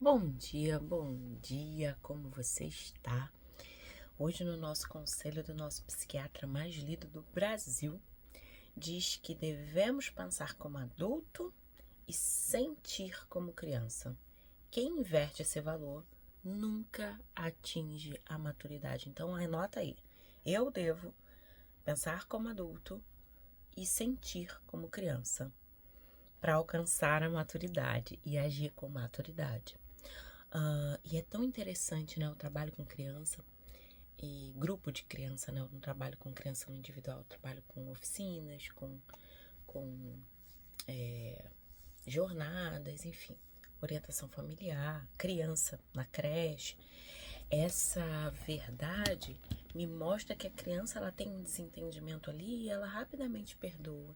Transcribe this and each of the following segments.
Bom dia, como você está? Hoje no nosso conselho do nosso psiquiatra mais lido do Brasil, diz que devemos pensar como adulto e sentir como criança. Quem inverte esse valor nunca atinge a maturidade. Então anota aí, eu devo pensar como adulto e sentir como criança para alcançar a maturidade e agir com maturidade. E é tão interessante, né, o trabalho com criança e grupo de criança, né, eu não trabalho com criança no individual, eu trabalho com oficinas, com jornadas, enfim, orientação familiar, criança na creche. Essa verdade me mostra que a criança ela tem um desentendimento ali e ela rapidamente perdoa.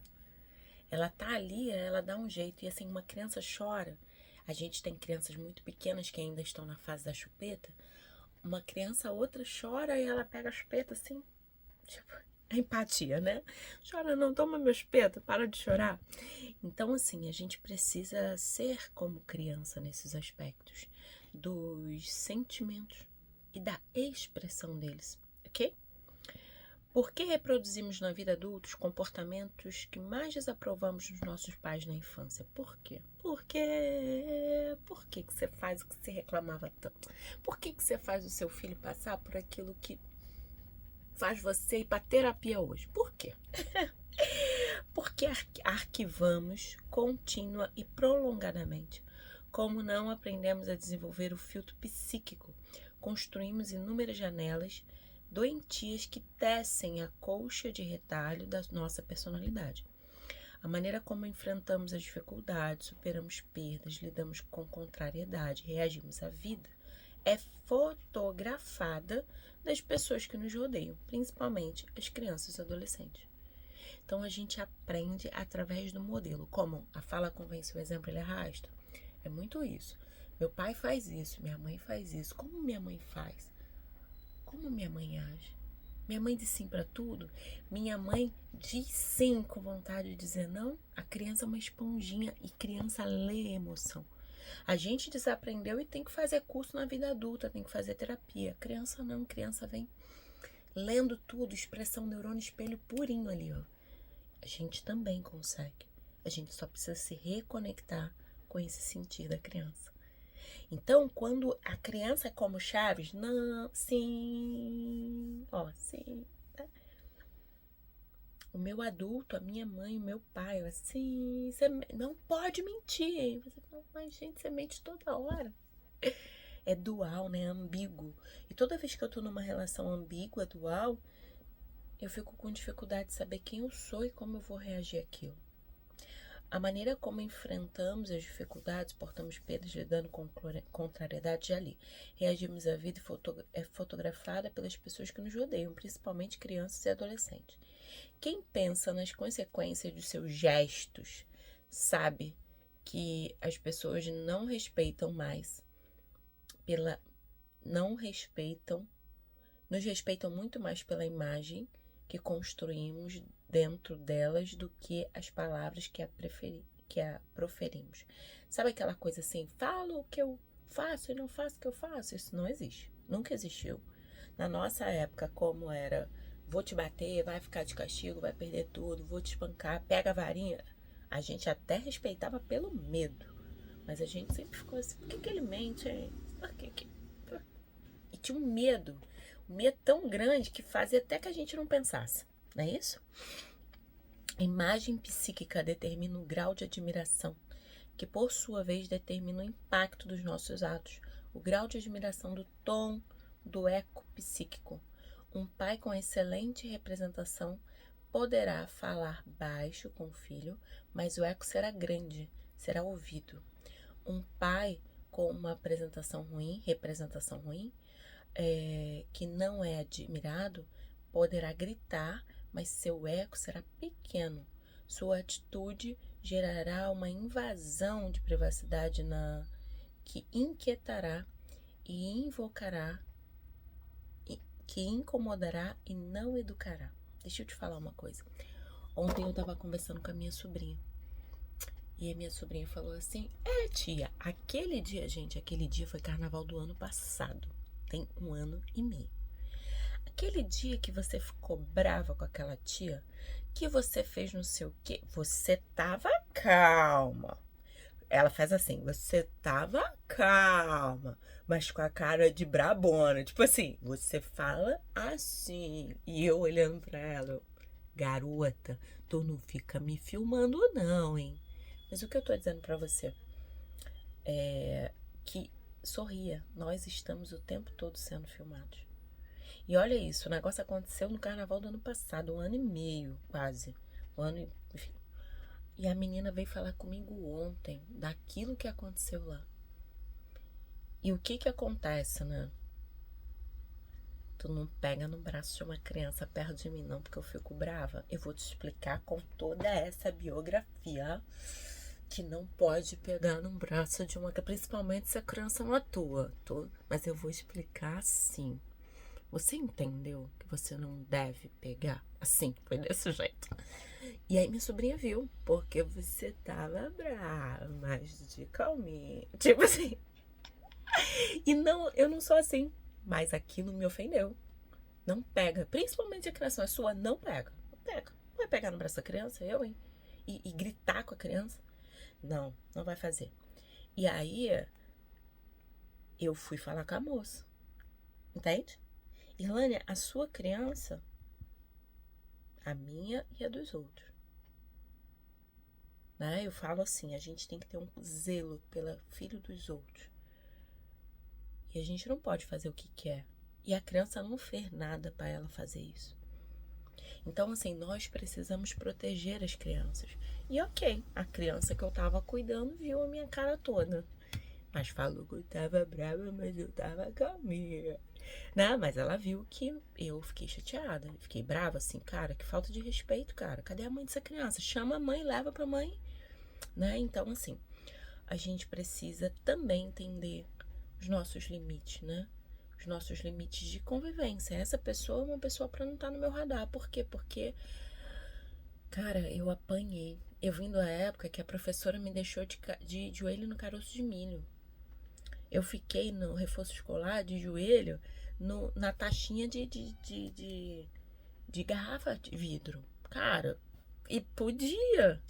Ela tá ali, ela dá um jeito. E assim, uma criança chora. A gente tem crianças muito pequenas que ainda estão na fase da chupeta. Uma criança, a outra chora e ela pega a chupeta assim. Tipo, a empatia, né? Chora não, toma meu chupeta, para de chorar. Então, assim, a gente precisa ser como criança nesses aspectos. Dos sentimentos e da expressão deles, ok? Por que reproduzimos na vida adulta os comportamentos que mais desaprovamos dos nossos pais na infância? Por quê? Por que você faz o que você reclamava tanto? Por que você faz o seu filho passar por aquilo que faz você ir para terapia hoje? Por quê? Porque arquivamos contínua e prolongadamente. Como não aprendemos a desenvolver o filtro psíquico, construímos inúmeras janelas doentias que tecem a colcha de retalho da nossa personalidade. A maneira como enfrentamos as dificuldades, superamos perdas, lidamos com contrariedade, reagimos à vida, é fotografada das pessoas que nos rodeiam, principalmente as crianças e adolescentes. Então a gente aprende através do modelo, como a fala convence, o exemplo ele arrasta. É muito isso. Meu pai faz isso, minha mãe faz isso. Como minha mãe faz? Como minha mãe age? Minha mãe diz sim para tudo? Minha mãe diz sim com vontade de dizer não? A criança é uma esponjinha e criança lê emoção. A gente desaprendeu e tem que fazer curso na vida adulta, tem que fazer terapia. Criança não, criança vem lendo tudo, expressão neurônio espelho purinho ali, ó. A gente também consegue. A gente só precisa se reconectar com esse sentir da criança. Então, quando a criança é como Chaves, não, sim, ó, sim. Tá? O meu adulto, a minha mãe, o meu pai, assim, você não pode mentir. Você fala, mas gente, você mente toda hora. É dual, né? Ambíguo. E toda vez que eu tô numa relação ambígua, dual, eu fico com dificuldade de saber quem eu sou e como eu vou reagir àquilo. A maneira como enfrentamos as dificuldades, portamos perdas, lidando com contrariedade ali. Reagimos à vida e é fotografada pelas pessoas que nos rodeiam, principalmente crianças e adolescentes. Quem pensa nas consequências dos seus gestos sabe que as pessoas não respeitam mais não respeitam, nos respeitam muito mais pela imagem que construímos dentro delas do que as palavras que a proferimos. Sabe aquela coisa assim, falo o que eu faço e não faço o que eu faço? Isso não existe, nunca existiu. Na nossa época, como era, vou te bater, vai ficar de castigo, vai perder tudo, vou te espancar, pega a varinha, a gente até respeitava pelo medo. Mas a gente sempre ficou assim, por que ele mente, hein? Por que? E tinha um medo tão grande que fazia até que a gente não pensasse, não é isso? A imagem psíquica determina o grau de admiração, que por sua vez determina o impacto dos nossos atos, o grau de admiração do tom do eco psíquico. Um pai com excelente representação poderá falar baixo com o filho, mas o eco será grande, será ouvido. Um pai com uma representação ruim, que não é admirado, poderá gritar, mas seu eco será pequeno. Sua atitude gerará uma invasão de privacidade que inquietará e invocará, que incomodará e não educará. Deixa eu te falar uma coisa. Ontem eu estava conversando com a minha sobrinha E a minha sobrinha falou assim: tia, aquele dia, gente, aquele dia foi carnaval do ano passado. Tem 1 ano e meio. Aquele dia que você ficou brava com aquela tia, que você fez não sei o quê, você tava calma. Ela faz assim: você tava calma, mas com a cara de brabona. Tipo assim, você fala assim. E eu olhando pra ela, garota, tu não fica me filmando, não, hein? Mas o que eu tô dizendo pra você é que sorria, nós estamos o tempo todo sendo filmados. E olha isso, o negócio aconteceu no carnaval do ano passado, 1 ano e meio, quase. Enfim. E a menina veio falar comigo ontem daquilo que aconteceu lá. E o que acontece, né? Tu não pega no braço de uma criança perto de mim, não, porque eu fico brava. Eu vou te explicar com toda essa biografia que não pode pegar no braço de uma criança, principalmente se a criança não atua. Mas eu vou explicar assim. Você entendeu que você não deve pegar? Assim, foi desse jeito. E aí minha sobrinha viu, porque você tava brava, mas de calminha. Tipo assim. E não, eu não sou assim. Mas aquilo me ofendeu. Não pega. Principalmente a criança é sua, não pega. Não pega. Não vai pegar no braço da criança, eu, hein? E gritar com a criança. Não, não vai fazer. E aí, eu fui falar com a moça. Entende? Irlânia, a sua criança, a minha e a dos outros. Né? Eu falo assim, a gente tem que ter um zelo pelo filho dos outros. E a gente não pode fazer o que quer. E a criança não fez nada para ela fazer isso. Então, assim, nós precisamos proteger as crianças. E ok, a criança que eu tava cuidando viu a minha cara toda. Mas falou que eu tava brava, mas eu tava calminha. Né? Mas ela viu que eu fiquei chateada. Fiquei brava, assim, cara, que falta de respeito, cara. Cadê a mãe dessa criança? Chama a mãe, leva pra mãe. Né? Então, assim, a gente precisa também entender os nossos limites, né? Os nossos limites de convivência. Essa pessoa é uma pessoa pra não estar no meu radar. Por quê? Porque, cara, eu apanhei. Eu vim da época que a professora me deixou de joelho no caroço de milho. Eu fiquei no reforço escolar de joelho na taxinha de garrafa de vidro. Cara, e podia.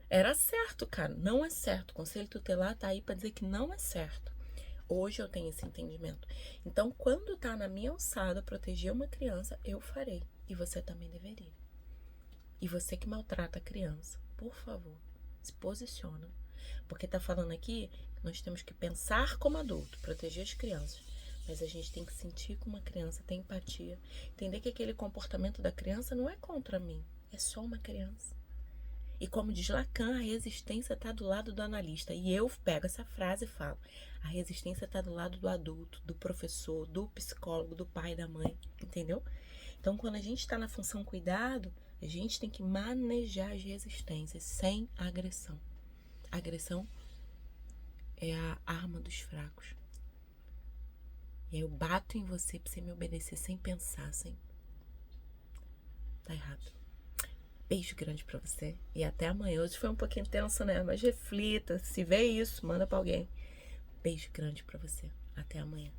Era certo, cara. Não é certo. O Conselho Tutelar tá aí pra dizer que não é certo. Hoje eu tenho esse entendimento. Então, quando tá na minha alçada proteger uma criança, eu farei. E você também deveria. E você que maltrata a criança, por favor, se posiciona. Porque tá falando aqui que nós temos que pensar como adulto, proteger as crianças. Mas a gente tem que sentir como uma criança, ter empatia. Entender que aquele comportamento da criança não é contra mim. É só uma criança. E como diz Lacan, a resistência está do lado do analista. E eu pego essa frase e falo: a resistência está do lado do adulto, do professor, do psicólogo, do pai, da mãe. Entendeu? Então, quando a gente está na função cuidado, a gente tem que manejar as resistências sem agressão. A agressão é a arma dos fracos. E aí eu bato em você pra você me obedecer sem pensar, sem... Tá errado. Beijo grande pra você e até amanhã. Hoje foi um pouquinho tenso, né? Mas reflita, se vê isso, manda pra alguém. Beijo grande pra você. Até amanhã.